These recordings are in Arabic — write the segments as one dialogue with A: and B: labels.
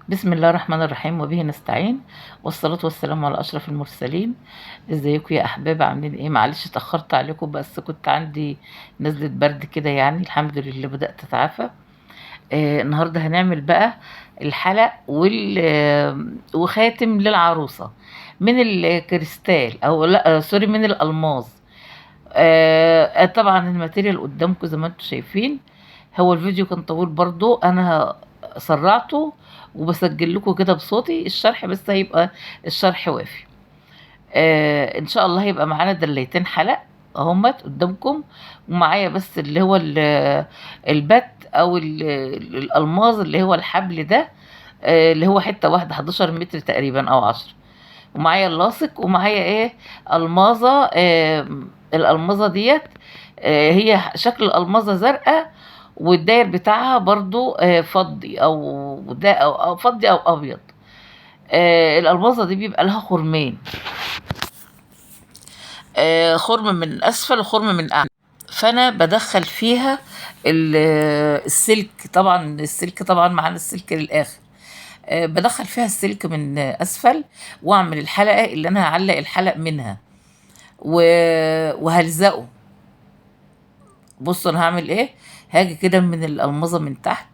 A: بسم الله الرحمن الرحيم وبه نستعين، والصلاة والسلام على أشرف المرسلين. ازيكم يا أحباب؟ عاملين ايه؟ معلش اتأخرت عليكم، بس كنت عندي نزلة برد كده، يعني الحمد لله بدأت أتعافى. النهاردة هنعمل بقى الحلق وخاتم للعروسة من الكريستال، أو لا سوري، من الألماظ. طبعا الماتيريال قدامكم زي ما انتم شايفين. هو الفيديو كان طويل برضو، انا سرعته وبسجل لكم كده بصوتي الشرح، بس هيبقى الشرح وافي. ان شاء الله هيبقى معانا دليتين حلق اهمت قدامكم، ومعايا بس اللي هو البت او الالماظ اللي هو الحبل ده، اللي هو حته واحده 11 متر تقريبا او 10. ومعايا اللاصق، ومعايا ايه، الماظه. الالماظه ديت هي شكل الالماظه زرقاء، والداير بتاعها برضو فضي أو فضي او ابيض. الالماظه دي بيبقى لها خرمين، خرم من اسفل وخرم من اعلى. فانا بدخل فيها السلك. طبعا السلك طبعا معانا السلك للاخر. بدخل فيها السلك من اسفل، واعمل الحلقه اللي انا هعلق الحلق منها وهلزقه. بصوا انا هعمل ايه. هاجي كده من الالمظه من تحت،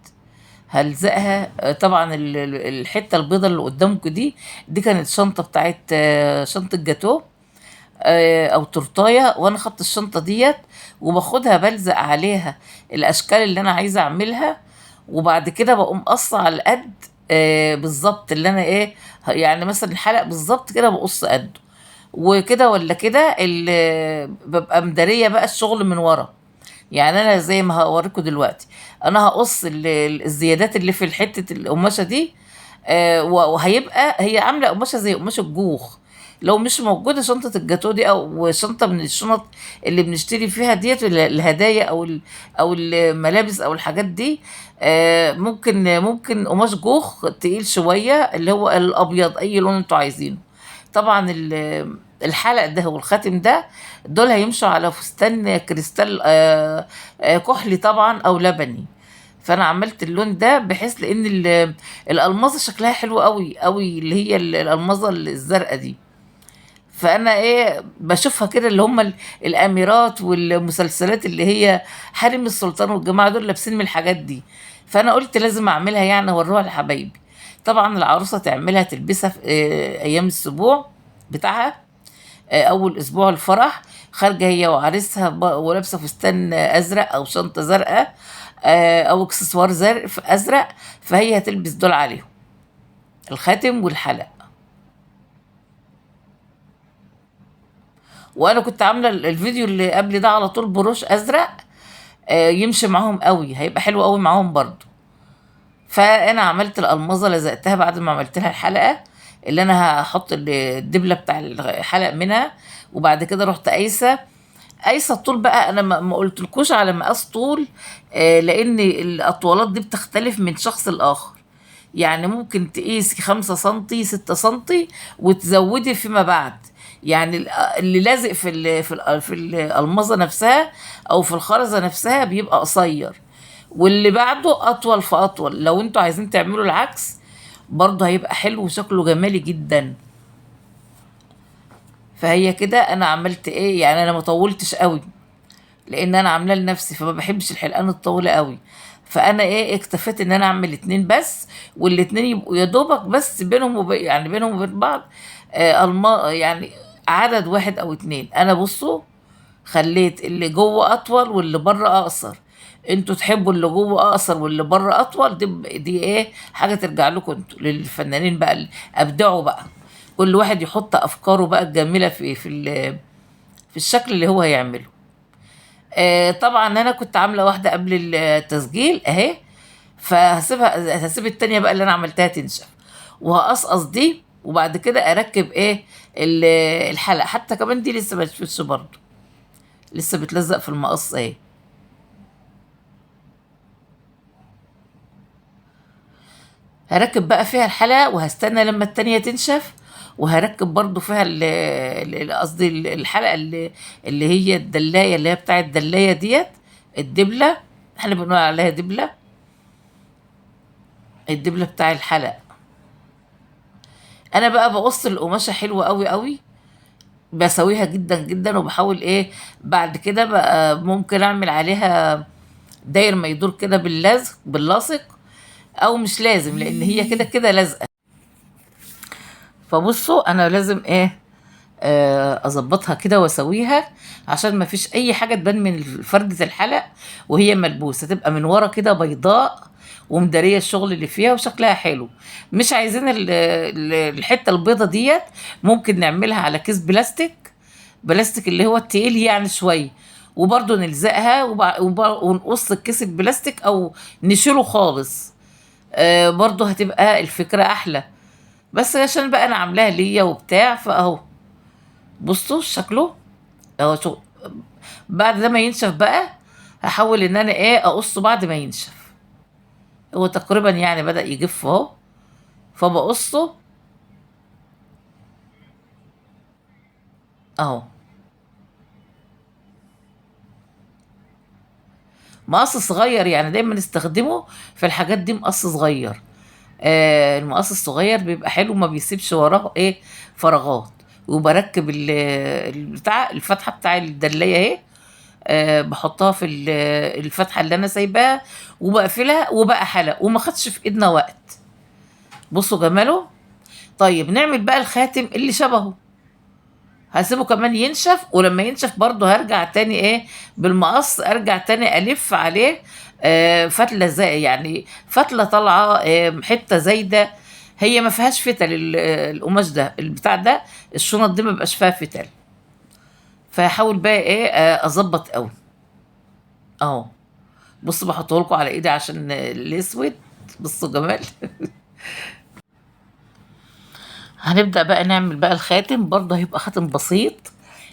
A: هلزقها. طبعا الحته البيضه اللي قدامكم دي كانت شنطه بتاعت شنطه جاتوه او تورتايه، وانا خدت الشنطه ديت وباخدها بلزق عليها الاشكال اللي انا عايزه اعملها. وبعد كده بقوم قص على القد بالظبط اللي انا ايه، يعني مثلا الحلق بالظبط كده بقص قده وكده ولا كده. ببقى مداريه بقى الشغل من ورا. يعني انا زي ما هوريكم دلوقتي، انا هقص الزيادات اللي في حته القماشه دي. وهيبقى هي عامله قماشه زي قماش الجوخ. لو مش موجوده شنطه الجاتو دي او شنطه من الشنط اللي بنشتري فيها ديت الهدايا او الملابس او الحاجات دي، ممكن قماش جوخ تقيل شويه اللي هو الابيض، اي لون انتوا عايزينه. طبعا الحلق ده والخاتم ده دول هيمشوا على فستان كريستال كحلي طبعا او لبني. فانا عملت اللون ده بحيث لان الالماظه شكلها حلو قوي قوي، اللي هي الالماظه الزرقاء دي. فانا ايه بشوفها كده، اللي هم الاميرات والمسلسلات اللي هي حريم السلطان والجماعه دول لابسين من الحاجات دي. فانا قلت لازم اعملها، يعني اوريها لحبايبي. طبعا العروسه تعملها تلبسها في ايام السبوع بتاعها. اول اسبوع الفرح، خارجه هي وعريسها ولابسه فستان ازرق او شنطه زرقاء، او اكسسوار زرق ازرق. فهي هتلبس دول عليهم الخاتم والحلق. وانا كنت عامله الفيديو اللي قبل ده على طول بروش ازرق، يمشي معاهم قوي، هيبقى حلو قوي معاهم برضو. فانا عملت الالمظه لزقتها بعد ما عملت لها الحلقه اللي انا هحط الدبله بتاع الحلق منها. وبعد كده رحت قايسه الطول بقى. انا ما قلتلكوش على مقاس طول، لان الاطوالات دي بتختلف من شخص لاخر. يعني ممكن تقيسي 5 سنتي 6 سنتي وتزودي فيما بعد. يعني اللي لازق في الالمظه نفسها او في الخرزه نفسها بيبقى قصير، واللي بعده اطول فاطول. لو انتوا عايزين تعملوا العكس برضه هيبقى حلو وشكله جمالي جدا. فهي كده انا عملت ايه، يعني انا ما طولتش قوي لان انا عاملاه لنفسي، فما بحبش الحلقان الطويله قوي. فانا ايه اكتفيت ان انا اعمل 2 بس، والاتنين يبقوا يا دوبك بس يعني بينهم وبين بعض يعني عدد واحد او 2. انا بصوا خليت اللي جوه اطول واللي بره اقصر. انتوا تحبوا اللي جوه اقصر واللي بره اطول، دي ايه حاجه ترجع لكم انتوا للفنانين بقى اللي ابدعوا بقى. كل واحد يحط افكاره بقى الجميله في الشكل اللي هو هيعمله. طبعا انا كنت عامله واحده قبل التسجيل اهي. هسيب التانية بقى اللي انا عملتها تنشف، وهقصقص دي. وبعد كده اركب ايه الحلقه. حتى كمان دي لسه ما نشفتش برضه، لسه بتلزق في المقص اهي. هركب بقى فيها الحلقه وهستنى لما التانية تنشف، وهركب برضو فيها قصدي الحلقه اللي هي الدلايه، اللي هي بتاعه الدلايه ديت، احنا بنقول عليها دبله، الدبله بتاع الحلق. انا بقى بقص القماشه حلوه قوي قوي، بسويها جدا جدا، وبحاول ايه بعد كده بقى ممكن اعمل عليها داير ما يدور كده باللزق باللاصق، او مش لازم لان هي كده كده لازقه. فبصوا انا لازم ايه اظبطها كده واسويها عشان ما فيش اي حاجه تبان من فردة الحلق وهي ملبوسه، تبقى من ورا كده بيضاء ومداريه الشغل اللي فيها وشكلها حلو. مش عايزين الحته البيضه ديت، ممكن نعملها على كيس بلاستيك، بلاستيك اللي هو التقيل يعني شويه، وبرضه نلزقها ونقص الكيس البلاستيك او نشيله خالص. برضه هتبقى الفكره احلى. بس عشان بقى انا عاملاها ليا وبتاع فاهو. بصوا شكله اهو شو. بعد ده ما ينشف بقى هحاول ان انا ايه اقصه بعد ما ينشف. هو تقريبا يعني بدأ يجف اهو، فبقصه اهو. مقص صغير يعني دايما نستخدمه في الحاجات دي، مقص صغير. المقص الصغير بيبقى حلو، ما بيسيبش وراه ايه فراغات. وبركب بتاع الفتحه بتاع الدلايه اهي، بحطها في الفتحه اللي انا سايباها، وبقفلها وبقى حلق وما خدش في ايدنا وقت. بصوا جماله. طيب نعمل بقى الخاتم اللي شبهه. هسيبه كمان ينشف، ولما ينشف برضه هرجع تاني ايه بالمقص، ارجع تاني الف عليه فتله زي يعني فتله طالعه حته زايده. هي ما فيهاش فتل القماش ده البتاع ده، الشنط دي ما بيبقاش فيها فتل. فهحاول بقى ايه اظبط قوي اهو. بصوا بحطه لكم على ايدي عشان الاسود. بصوا جمال. هنبدأ بقى نعمل بقى الخاتم، برضه هيبقى خاتم بسيط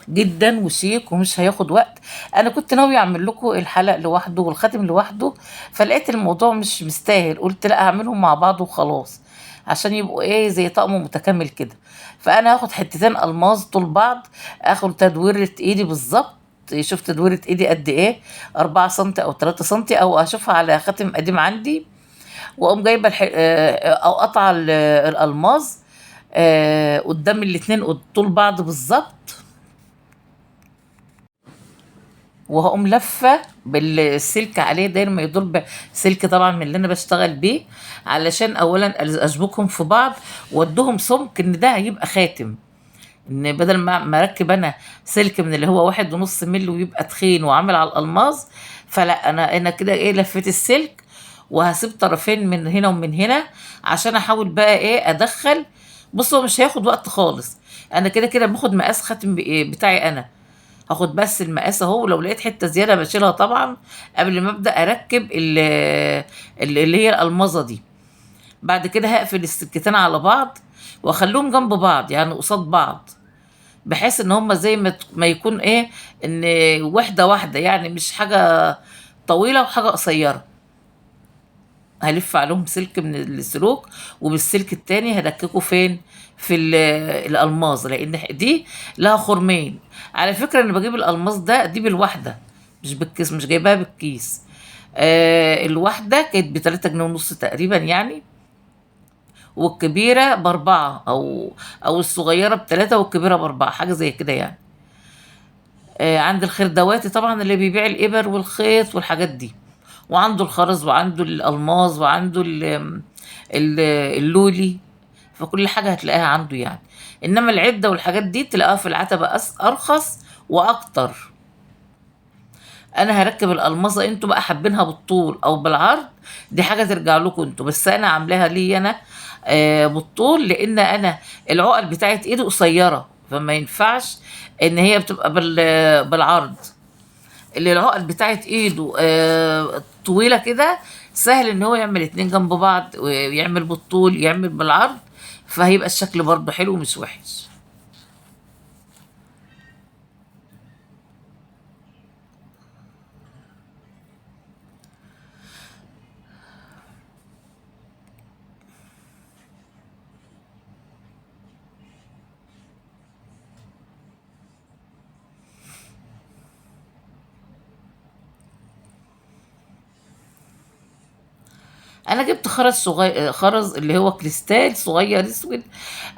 A: جدا وشيك ومش هياخد وقت. انا كنت ناوي اعمل لكم الحلق لوحده والخاتم لوحده، فلقيت الموضوع مش مستاهل، قلت لا اعملهم مع بعض وخلاص عشان يبقوا ايه زي طقم متكامل كده. فانا هاخد حتتين الماظ طول بعض، اخد تدويرة ايدي بالظبط. شوف تدويرة ايدي قد ايه، 4 سنتي او 3 سنتي، او اشوفها على خاتم قديم عندي. واقوم جايبه او قطع الالماظ قدام الاتنين طول بعض بالظبط. وهقوم لفه بالسلك عليه داير ما يدور، سلك طبعا من اللي انا بشتغل بيه، علشان اولا اشبكهم في بعض وادوهم سمك ان ده هيبقى خاتم. ان بدل ما اركب انا سلك من اللي هو 1.5 ملي ويبقى تخين وعامل على الالماظ، فلا انا كده ايه لفيت السلك، وهسيب طرفين من هنا ومن هنا عشان احاول بقى ايه ادخل. بص هو مش هياخد وقت خالص، انا كده كده باخد مقاس خاتم بتاعي انا. هاخد بس المقاس اهو، ولو لقيت حته زياده بشيلها طبعا قبل ما ابدا اركب اللي هي الالمظه دي. بعد كده هقفل السلكتين على بعض واخليهم جنب بعض يعني قصاد بعض، بحيث ان هما زي ما يكون ايه ان واحده واحده يعني مش حاجه طويله وحاجه قصيره. هلف عليهم سلك من السلوك، وبالسلك التاني هدككه فين في الالماظ، لان دي لها خرمين. على فكره انا بجيب الالماظ دي بالواحده، مش بالكيس، مش جايباها بالكيس. الواحده كانت ب3 جنيه ونص تقريبا يعني، والكبيره ب4، او الصغيره ب3 والكبيره ب4، حاجه زي كده يعني. عند الخردواتي طبعا اللي بيبيع الإبر والخيط والحاجات دي، وعنده الخرز وعنده الألماظ وعنده اللولي. فكل حاجة هتلاقيها عنده يعني. إنما العدة والحاجات دي تلاقيها في العتبة أرخص وأكتر. أنا هركب الألماظة، انتوا بقى حابينها بالطول أو بالعرض، دي حاجة ترجع لكم انتوا، بس أنا عاملاها لي أنا بالطول، لأن أنا العقل بتاعت إيدي قصيرة، فما ينفعش إن هي بتبقى بالعرض. اللي العقل بتاعت ايده طويله كده، سهل ان هو يعمل اتنين جنب بعض، ويعمل بالطول يعمل بالعرض، فهيبقى الشكل برضه حلو مش وحش. انا جبت خرز صغير، خرز اللي هو كريستال صغير اسود.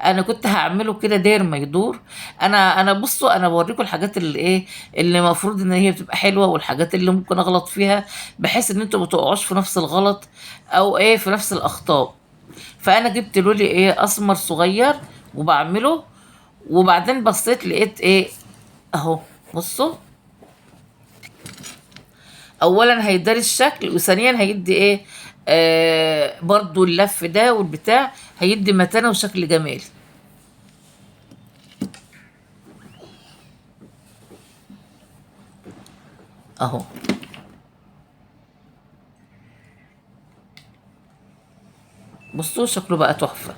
A: انا كنت هعمله كده داير ما يدور. انا بصوا، انا بوريكم الحاجات اللي ايه، اللي المفروض ان هي بتبقى حلوه، والحاجات اللي ممكن اغلط فيها، بحيث ان انتوا ما تقعوش في نفس الغلط او ايه في نفس الاخطاء. فانا جبت لولي ايه اسمر صغير وبعمله، وبعدين بصيت لقيت ايه اهو. بصوا، اولا هيداري الشكل، وثانيا هيدي ايه، برضو اللف ده والبتاع هيدي متانة وشكل جمالي. اهو. بصوا شكله بقى تحفة.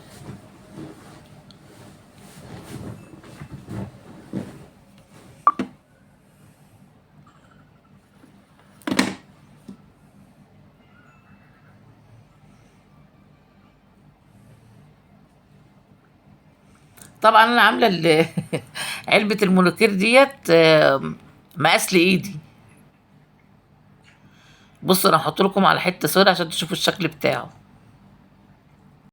A: طبعا انا عاملة علبة المونوكير ديت مقاس لايدي. بصوا انا هحط لكم على حتة سودا عشان تشوفوا الشكل بتاعه.